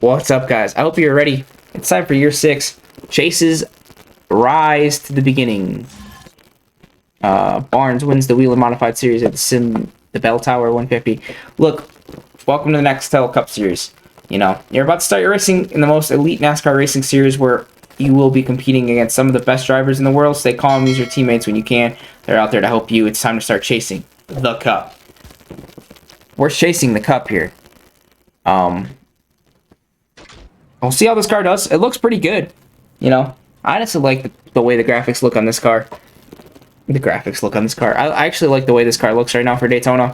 What's up, guys? I hope you're ready. It's time for year 6. Chases rise to the beginning. Barnes wins the Wheeler Modified Series at the Bell Tower 150. Look, welcome to the Nextel Cup Series. You know, you're about to start your racing in the most elite NASCAR racing series where you will be competing against some of the best drivers in the world. Stay calm, use your teammates when you can. They're out there to help you. It's time to start chasing the Cup. We're chasing the Cup here. We'll see how this car does. It looks pretty good. You know, I honestly like the way the graphics look on this car. I actually like the way this car looks right now for Daytona.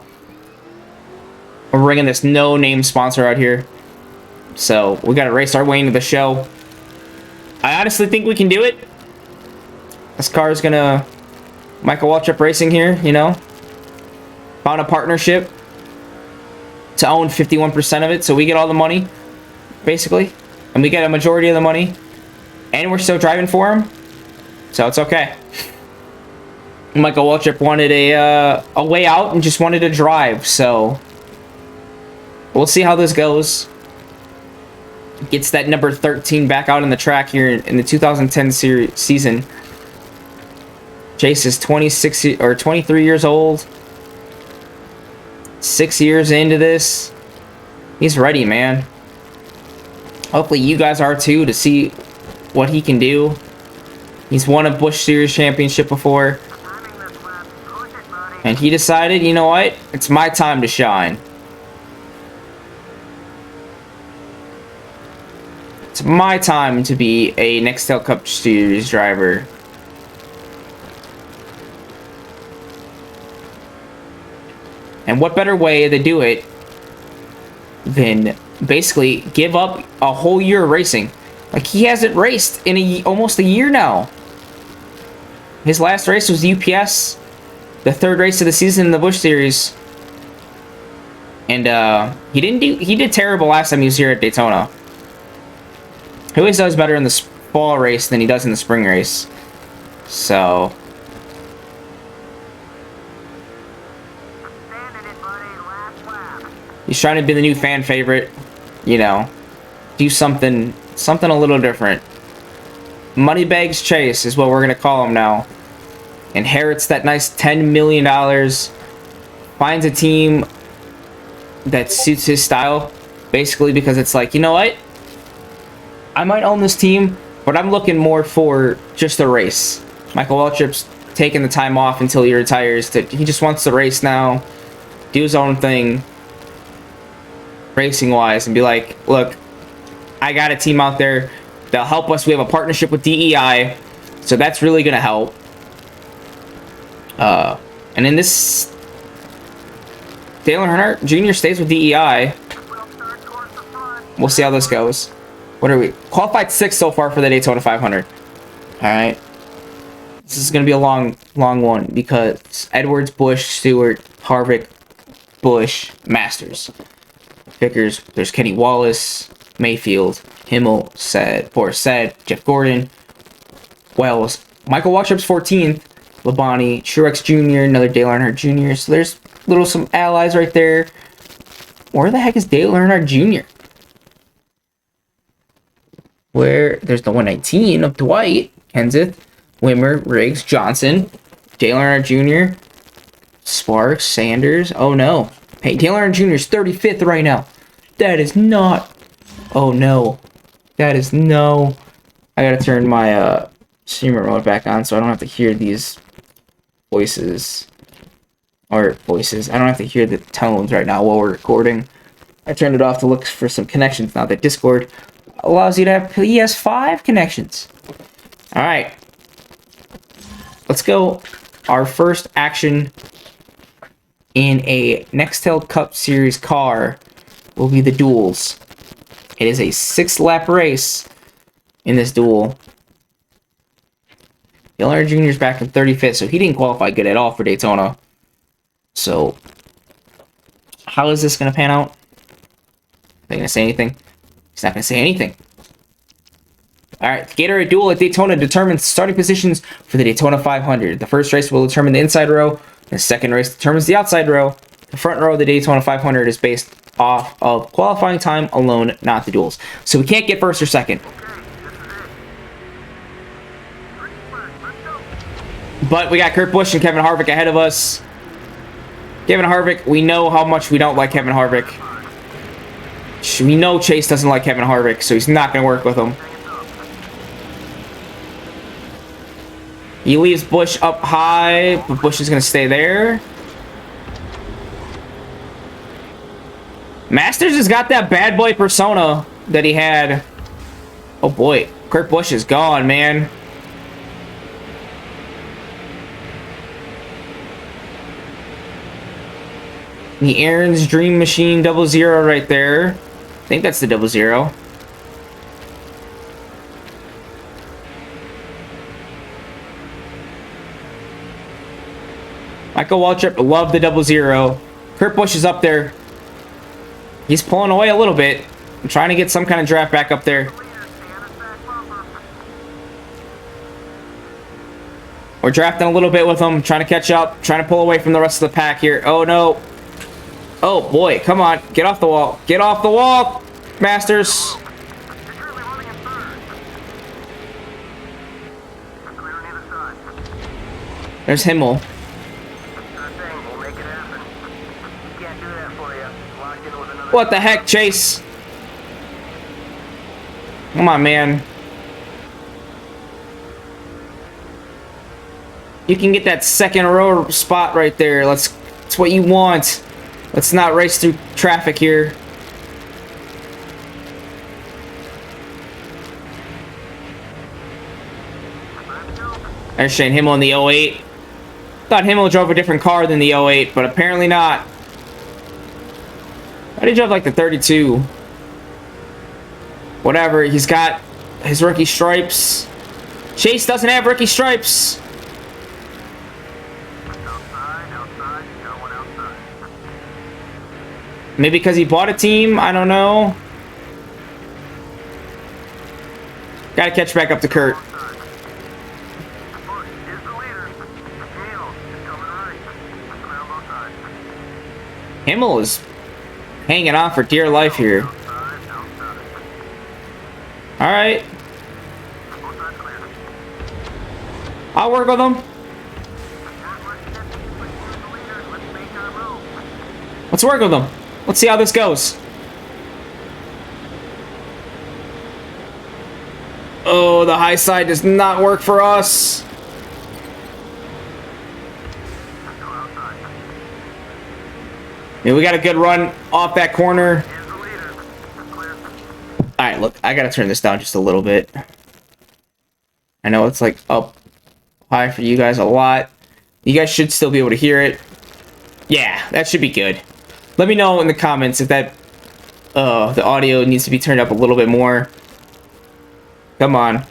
We're bringing this no-name sponsor out here. So, we got to race our way into the show. I honestly think we can do it. This car is going to... Michael Waltrip Racing here, you know. Found a partnership to own 51% of it, so we get all the money, basically. And we get a majority of the money. And we're still driving for him. So it's okay. Michael Waltrip wanted a way out and just wanted to drive. So we'll see how this goes. Gets that number 13 back out on the track here in the 2010 season. Chase is 23 years old. 6 years into this. He's ready, man. Hopefully you guys are too, to see what he can do. He's won a Busch Series championship before. And he decided, you know what? It's my time to shine. It's my time to be a Nextel Cup Series driver. And what better way to do it than basically give up a whole year of racing? Like, he hasn't raced in almost a year now. His last race was UPS, the third race of the season in the Busch Series. And he did terrible last time he was here at Daytona. He always does better in the fall race than he does in the spring race. So he's trying to be the new fan favorite, you know, do something a little different. Moneybags Chase is what we're going to call him now. Inherits that nice $10 million. Finds a team that suits his style, basically, because it's like, you know what? I might own this team, but I'm looking more for just a race. Michael Waltrip's taking the time off until he retires. He just wants to race now, do his own thing, racing-wise, and be like, look, I got a team out there that'll help us. We have a partnership with DEI, so that's really going to help. And in this, Dale Earnhardt Jr. stays with DEI. We'll see how this goes. What are we? Qualified 6th so far for the Daytona 500. Alright. This is going to be a long one because Edwards, Busch, Stewart, Harvick, Busch, Masters. Vickers, there's Kenny Wallace, Mayfield, Himmel, Said, Jeff Gordon, Wells, Michael Waltrip's 14th, Labonte, Truex Jr., another Dale Earnhardt Jr. So there's some allies right there. Where the heck is Dale Earnhardt Jr.? Where there's the 119 of Dwight, Kenseth, Wimmer, Riggs, Johnson, Dale Earnhardt Jr., Sparks, Sanders. Oh no. Hey, Dale Earnhardt Jr. is 35th right now. That is not... Oh no. That is no... I gotta turn my streamer mode back on so I don't have to hear these voices. Or voices. I don't have to hear the tones right now while we're recording. I turned it off to look for some connections now that Discord allows you to have PS5 connections. Alright. Let's go. Our first action in a Nextel Cup Series car will be the duels. It is a 6-lap race in this duel. Dale Earnhardt Jr. is back in 35th, so he didn't qualify good at all for Daytona. So, how is this going to pan out? Are they going to say anything? He's not going to say anything. Alright, the Gatorade Duel at Daytona determines starting positions for the Daytona 500. The first race will determine the inside row. The second race determines the outside row. The front row of the Daytona 500 is based off of qualifying time alone, not the duels. So we can't get first or second. But we got Kurt Busch and Kevin Harvick ahead of us. Kevin Harvick, we know how much we don't like Kevin Harvick. We know Chase doesn't like Kevin Harvick, so he's not going to work with him. He leaves Busch up high, but Busch is going to stay there. Masters has got that bad boy persona that he had. Oh boy, Kurt Busch is gone, man. The Aaron's Dream Machine 00 right there. I think that's the 00. Michael Waltrip loved the 00. Kurt Busch is up there. He's pulling away a little bit. I'm trying to get some kind of draft back up there. We're drafting a little bit with him. Trying to catch up. Trying to pull away from the rest of the pack here. Oh, no. Oh, boy. Come on. Get off the wall. Get off the wall, Masters. There's Himmel. What the heck, Chase? Come on, man. You can get that second row spot right there. That's what you want. Let's not race through traffic here. There's Shane Himmel in the 08. Thought Himmel drove a different car than the 08, but apparently not. Why did he drive like the 32? Whatever, he's got his rookie stripes. Chase doesn't have rookie stripes. Maybe because he bought a team, I don't know. Gotta catch back up to Kurt. Himmel is hanging on for dear life here. Alright. I'll work with him. Let's work with him. Let's see how this goes. Oh, the high side does not work for us. Yeah, we got a good run off that corner. Alright, look, I gotta turn this down just a little bit. I know it's like up high for you guys a lot. You guys should still be able to hear it. Yeah, that should be good. Let me know in the comments if that the audio needs to be turned up a little bit more. Come on.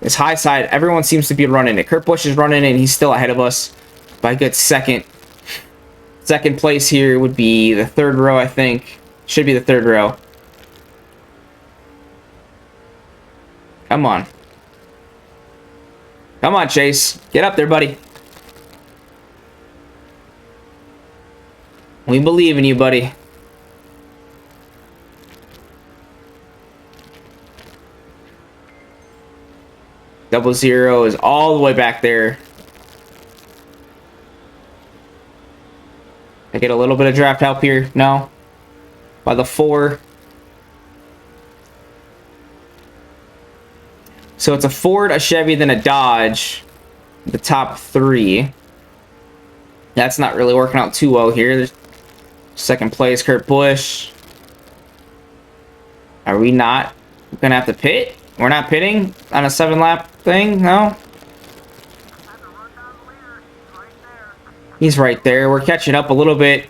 This high side, everyone seems to be running it. Kurt Busch is running it, and he's still ahead of us by a good second. Second place here would be the third row, I think. Should be the third row. Come on. Come on, Chase. Get up there, buddy. We believe in you, buddy. Double zero is all the way back there. I get a little bit of draft help here. No. By the 4. So it's a Ford, a Chevy, then a Dodge. The top 3. That's not really working out too well here. There's second place, Kurt Busch. Are we not gonna have to pit? We're not pitting on a 7-lap thing? No? He's right there. We're catching up a little bit.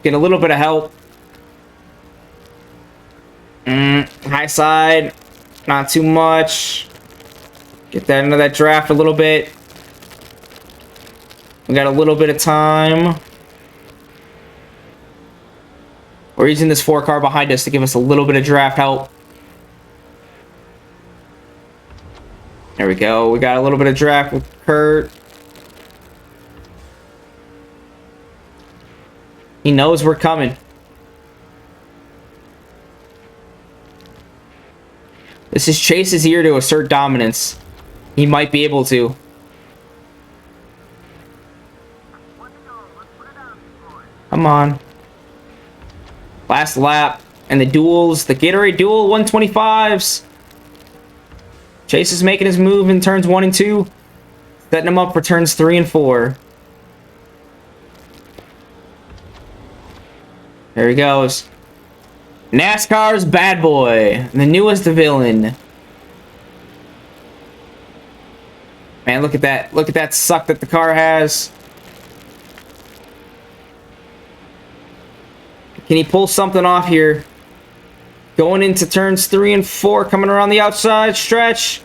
Get a little bit of help. High side. Not too much. Get that into that draft a little bit. We got a little bit of time. We're using this 4 car behind us to give us a little bit of draft help. There we go. We got a little bit of draft with Kurt. He knows we're coming. This is Chase's year to assert dominance. He might be able to. Come on. Last lap. And the duels. The Gatorade Duel 125s. Chase is making his move in turns 1 and 2. Setting him up for turns 3 and 4. There he goes. NASCAR's bad boy. The newest villain. Man, look at that. Look at that suck that the car has. Can he pull something off here? Going into turns 3 and 4. Coming around the outside stretch.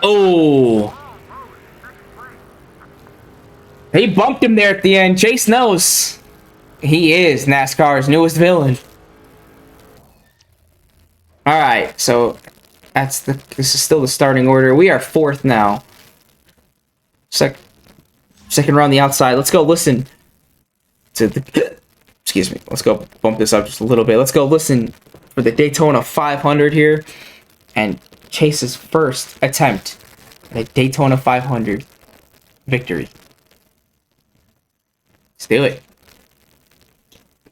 Oh. He bumped him there at the end. Chase knows. He is NASCAR's newest villain. Alright, so this is still the starting order. We are 4th now. Second round the outside. Let's go listen to the... Excuse me. Let's go bump this up just a little bit. Let's go listen for the Daytona 500 here. And Chase's first attempt at a Daytona 500 victory. Let's do it.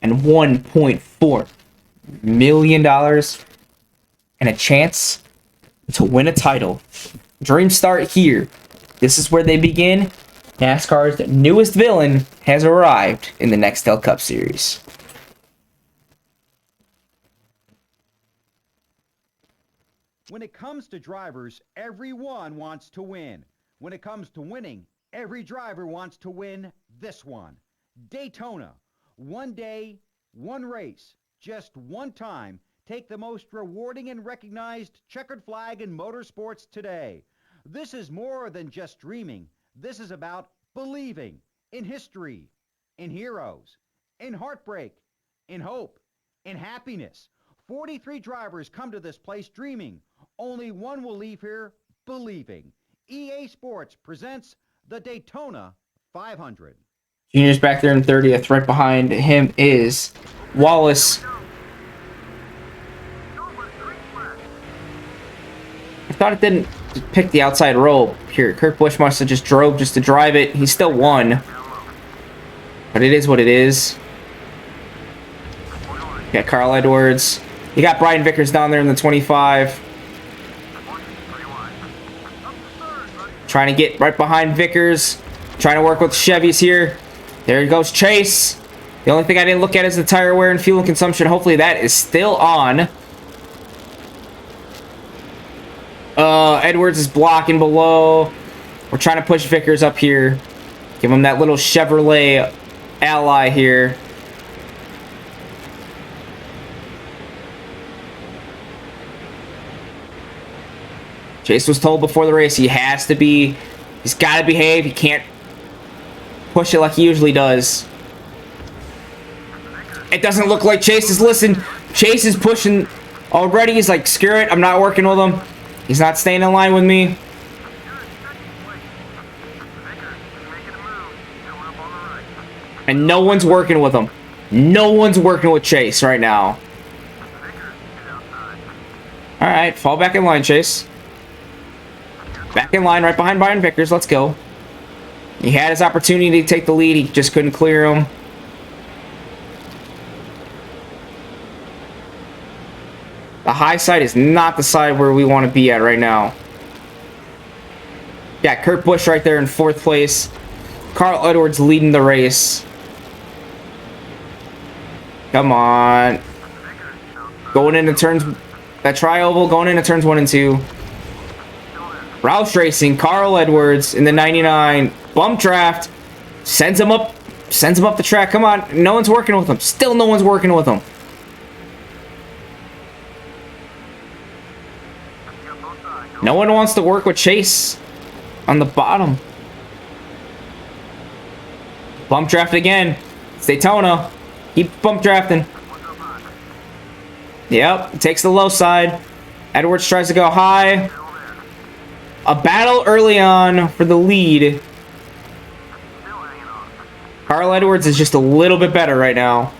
And $1.4 million and a chance to win a title. Dreams start here. This is where they begin. NASCAR's newest villain has arrived in the Nextel Cup Series. When it comes to drivers, everyone wants to win. When it comes to winning, every driver wants to win this one. Daytona. One day, one race, just one time. Take the most rewarding and recognized checkered flag in motorsports today. This is more than just dreaming. This is about believing in history, in heroes, in heartbreak, in hope, in happiness. 43 drivers come to this place dreaming. Only one will leave here believing. EA Sports presents the Daytona 500. Junior's back there in 30th. Right behind him is Wallace. I thought it didn't pick the outside roll here. Kurt Busch must have just drove just to drive it. He still won. But it is what it is. You got Carl Edwards. You got Brian Vickers down there in the 25. Trying to get right behind Vickers. Trying to work with Chevys here. There goes Chase. The only thing I didn't look at is the tire wear and fuel consumption. Hopefully that is still on. Edwards is blocking below. We're trying to push Vickers up here. Give him that little Chevrolet ally here. Chase was told before the race he's got to behave. He can't push it like he usually does. It doesn't look like Chase is listening. Chase is pushing already. He's like, screw it, I'm not working with him. He's not staying in line with me. And no one's working with him. No one's working with Chase right now. Alright, fall back in line, Chase. Back in line right behind Brian Vickers. Let's go. He had his opportunity to take the lead. He just couldn't clear him. The high side is not the side where we want to be at right now. Yeah, Kurt Busch right there in 4th place. Carl Edwards leading the race. Come on. Going into turns... That tri-oval going into turns 1 and 2. Roush Racing, Carl Edwards in the 99. Bump draft. Sends him up the track. Come on. No one's working with him. Still no one's working with him. No one wants to work with Chase on the bottom. Bump draft again. It's Daytona. Keep bump drafting. Yep. Takes the low side. Edwards tries to go high. A battle early on for the lead. Carl Edwards is just a little bit better right now.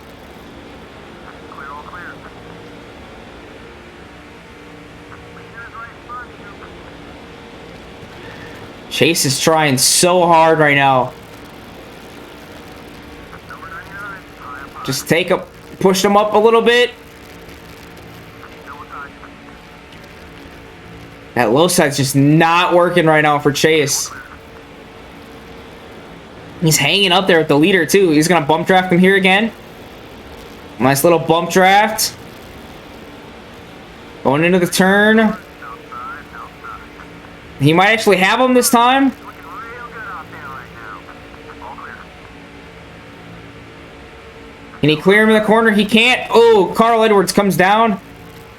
Chase is trying so hard right now. Just push him up a little bit. That low side's just not working right now for Chase. He's hanging up there with the leader too. He's gonna bump draft him here again. Nice little bump draft. Going into the turn. He might actually have him this time. Can he clear him in the corner? He can't. Oh, Carl Edwards comes down.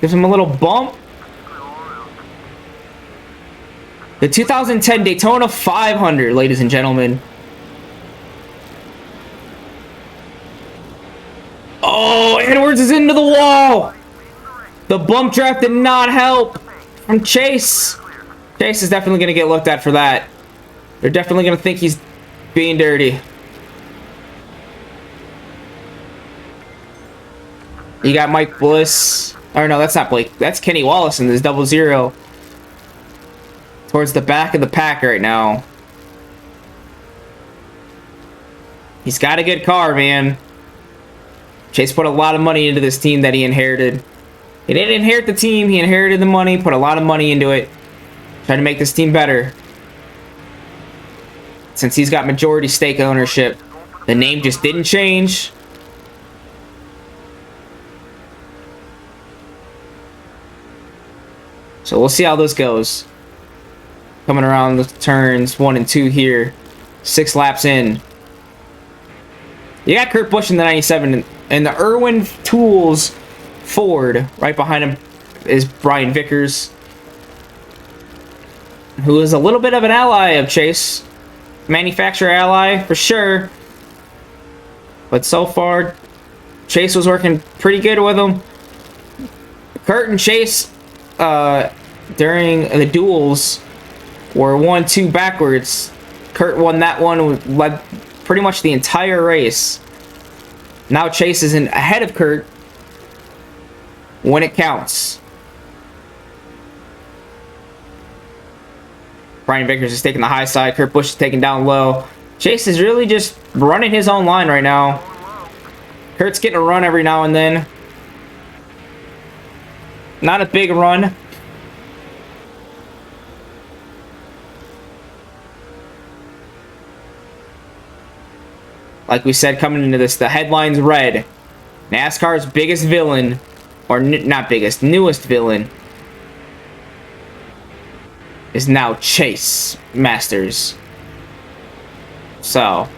Gives him a little bump. The 2010 Daytona 500, ladies and gentlemen. Oh, Edwards is into the wall. The bump draft did not help from Chase. Chase is definitely going to get looked at for that. They're definitely going to think he's being dirty. You got Mike Bliss. Or no, that's not Blake. That's Kenny Wallace in this 00. Towards the back of the pack right now. He's got a good car, man. Chase put a lot of money into this team that he inherited. He didn't inherit the team. He inherited the money, put a lot of money into it. Trying to make this team better. Since he's got majority stake ownership, the name just didn't change. So we'll see how this goes. Coming around the turns 1 and 2 here. 6 laps in. You got Kurt Busch in the 97 and the Irwin Tools Ford. Right behind him is Brian Vickers, who is a little bit of an ally of Chase. Manufacturer ally, for sure. But so far, Chase was working pretty good with him. Kurt and Chase, during the duels, were 1-2 backwards. Kurt won that one, led pretty much the entire race. Now Chase is ahead of Kurt when it counts. Brian Vickers is taking the high side. Kurt Busch is taking down low. Chase is really just running his own line right now. Kurt's getting a run every now and then. Not a big run. Like we said coming into this, the headline's red. NASCAR's biggest villain, or not biggest, newest villain, is now Chase Masters. So,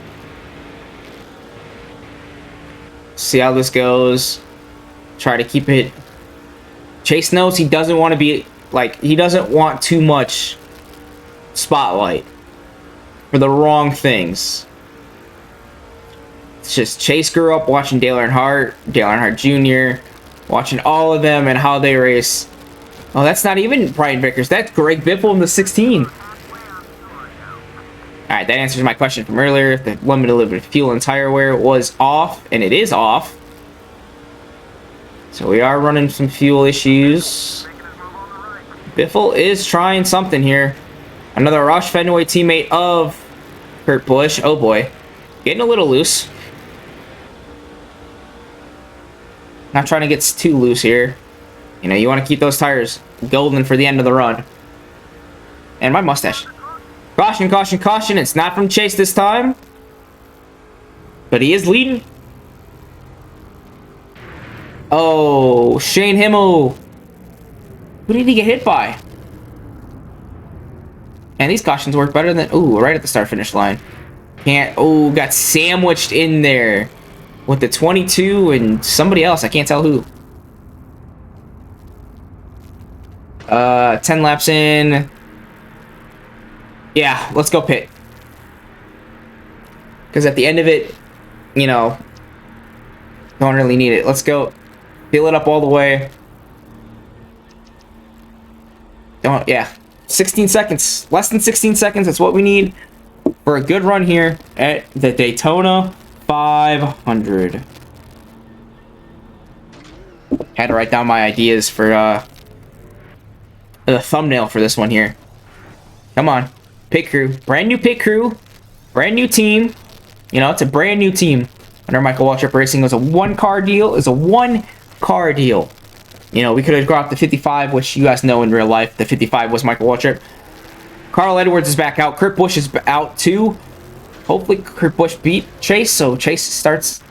see how this goes. Try to keep it. Chase knows he doesn't want to be, like, he doesn't want too much spotlight for the wrong things. It's just Chase grew up watching Dale Earnhardt Jr., watching all of them and how they race. Oh, that's not even Brian Vickers. That's Greg Biffle in the 16. Alright, that answers my question from earlier. The limited fuel and tire wear was off, and it is off. So we are running some fuel issues. Biffle is trying something here. Another Roush Fenway teammate of Kurt Busch. Oh boy. Getting a little loose. Not trying to get too loose here. You know, you want to keep those tires golden for the end of the run. And my mustache. Caution, caution, caution. It's not from Chase this time. But he is leading. Oh, Shane Himmel. Who did he get hit by? And these cautions work better than... Ooh, right at the start-finish line. Can't... Oh, got sandwiched in there. With the 22 and somebody else. I can't tell who. 10 laps in. Yeah, let's go pit. Because at the end of it, you know, don't really need it. Let's go. Fill it up all the way. Don't, yeah. 16 seconds. Less than 16 seconds. That's what we need for a good run here at the Daytona 500. Had to write down my ideas for the thumbnail for this one here. Come on. Pit crew. Brand new pit crew. Brand new team. You know, it's a brand new team. Under Michael Waltrip Racing, it was a one-car deal. It was a one-car deal. You know, we could have got the 55, which you guys know in real life, the 55 was Michael Waltrip. Carl Edwards is back out. Kurt Busch is out too. Hopefully Kurt Busch beat Chase, so Chase starts...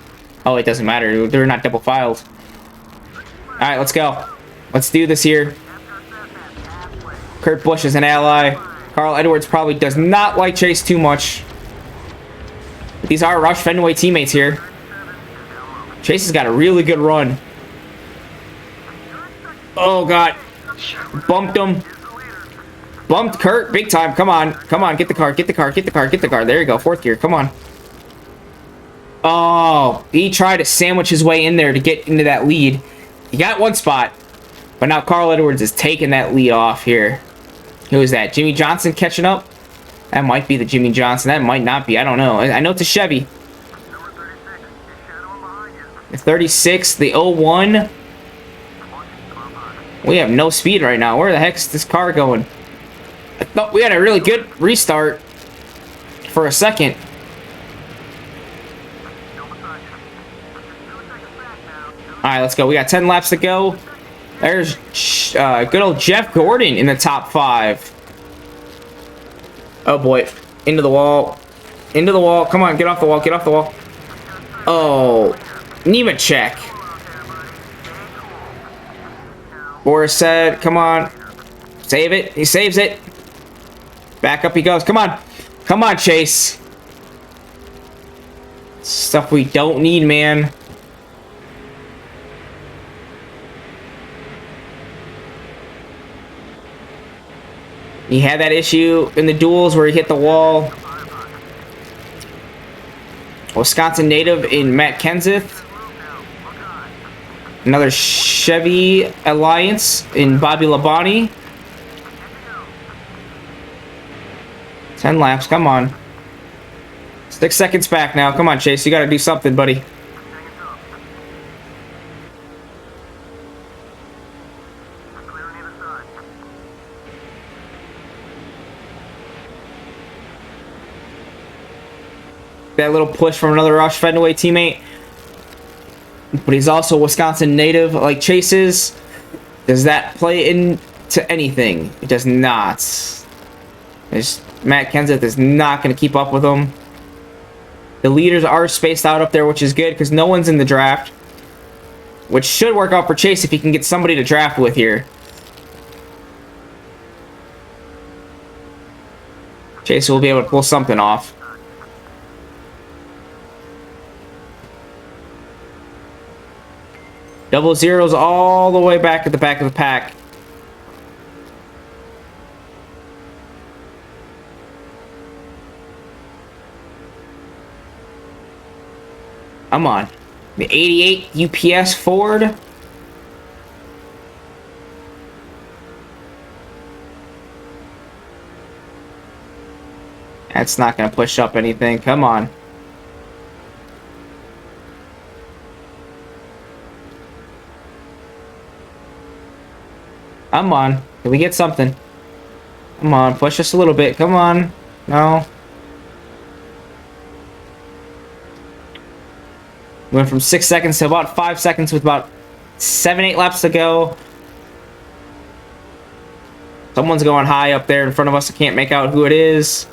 Oh, it doesn't matter. They're not double filed. Alright, let's go. Let's do this here. Kurt Busch is an ally. Carl Edwards probably does not like Chase too much. But these are Roush Fenway teammates here. Chase has got a really good run. Oh, God. Bumped him. Bumped Kurt big time. Come on. Come on. Get the car. Get the car. Get the car. Get the car. There you go. Fourth gear. Come on. Oh, he tried to sandwich his way in there to get into that lead. He got one spot. But now Carl Edwards is taking that lead off here. Who is that? Jimmy Johnson catching up? That might be the Jimmy Johnson. That might not be. I don't know. I know it's a Chevy. The 36, the 01. We have no speed right now. Where the heck is this car going? I thought we had a really good restart for a second. Alright, let's go. We got 10 laps to go. There's good old Jeff Gordon in the top 5. Oh boy. Into the wall. Into the wall. Come on, get off the wall. Get off the wall. Oh. Nemechek. Boris said, come on. Save it. He saves it. Back up he goes. Come on. Come on, Chase. Stuff we don't need, man. He had that issue in the duels where he hit the wall. Wisconsin native in Matt Kenseth. Another Chevy Alliance in Bobby Labonte. 10 laps, come on. 6 seconds back now. Come on, Chase. You got to do something, buddy. That little push from another Roush Fenway teammate. But he's also a Wisconsin native like Chase is. Does that play into anything? It does not. Matt Kenseth is not going to keep up with him. The leaders are spaced out up there, which is good because no one's in the draft. Which should work out for Chase if he can get somebody to draft with here. Chase will be able to pull something off. Double zeros all the way back at the back of the pack. Come on. The 88 UPS Ford. That's not going to push up anything. Come on. Come on. Can we get something? Come on. Push us a little bit. Come on. No. We went from 6 seconds to about 5 seconds with about 7-8 laps to go. Someone's going high up there in front of us. I can't make out who it is.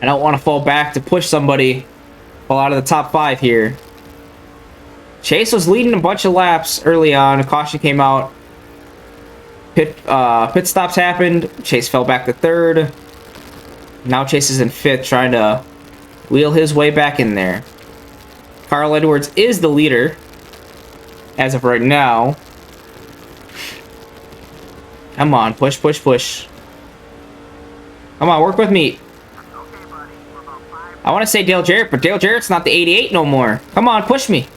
I don't want to fall back to push somebody. Fall out of the top 5 here. Chase was leading a bunch of laps early on. A caution came out. Pit stops happened. Chase fell back to 3rd. Now Chase is in 5th, trying to wheel his way back in there. Carl Edwards is the leader as of right now. Come on, push, push, push. Come on, work with me. I want to say Dale Jarrett, but Dale Jarrett's not the 88 no more. Come on, push me.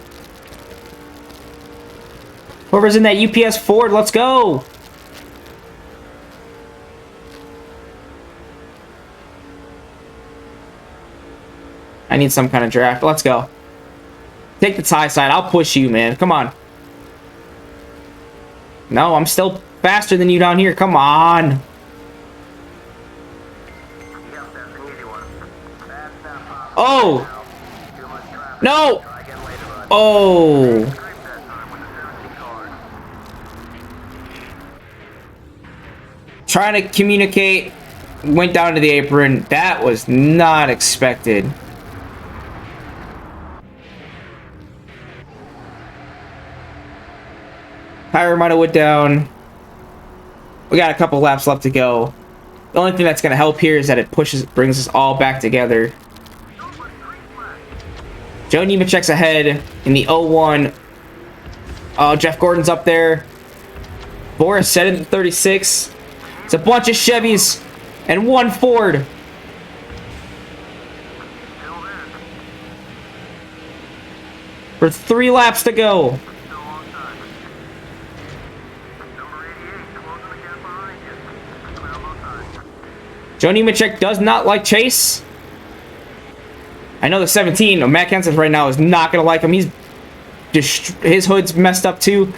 Whoever's in that UPS Ford, let's go. I need some kind of draft. Let's go. Take the tie side. I'll push you, man. Come on. No, I'm still faster than you down here. Come on. Oh. No. Oh. Trying to communicate. Went down to the apron. That was not expected. Tire might have went down. We got a couple laps left to go. The only thing that's going to help here is that it brings us all back together. Joe Nemechek's ahead in the 01. Oh, Jeff Gordon's up there. Boris set it in 36. It's a bunch of Chevys and one Ford. For 3 laps to go. Joe Nemechek does not like Chase. I know the 17, Matt Kenseth right now is not going to like him. He's just, his hood's messed up too.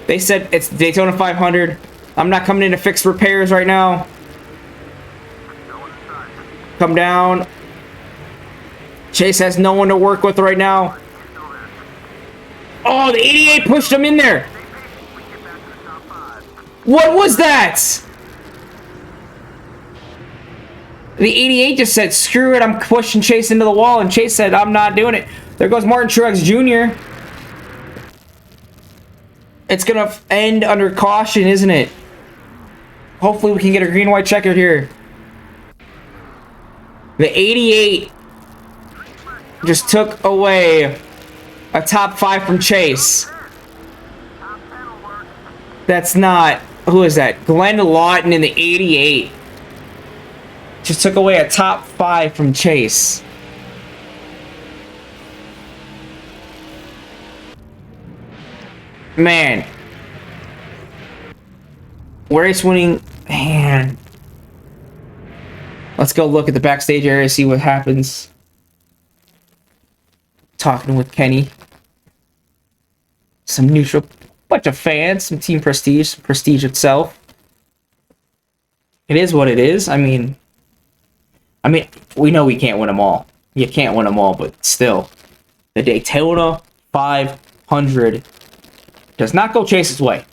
They said it's Daytona 500. I'm not coming in to fix repairs right now. Come down. Chase has no one to work with right now. Oh, the 88 pushed him in there. What was that? The 88 just said, screw it, I'm pushing Chase into the wall. And Chase said, I'm not doing it. There goes Martin Truex Jr. It's going to end under caution, isn't it? Hopefully we can get a green-white checkered here. The 88 just took away a top 5 from Chase. That's not... Who is that? Glenn Lawton in the 88. Just took away a top 5 from Chase. Man. Race winning. Man. Let's go look at the backstage area, see what happens. Talking with Kenny. Some neutral. Bunch of fans. Some team prestige. Some prestige itself. It is what it is. I mean, we know we can't win them all. You can't win them all, but still. The Daytona 500 does not go Chase's way.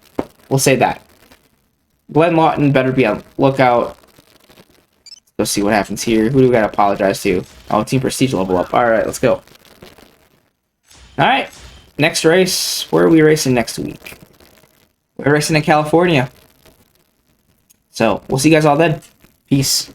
We'll say that. Glenn Lawton better be on lookout. Let's see what happens here. Who do we got to apologize to? Oh, Team Prestige level up. All right, let's go. All right. Next race. Where are we racing next week? We're racing in California. So, we'll see you guys all then. Peace.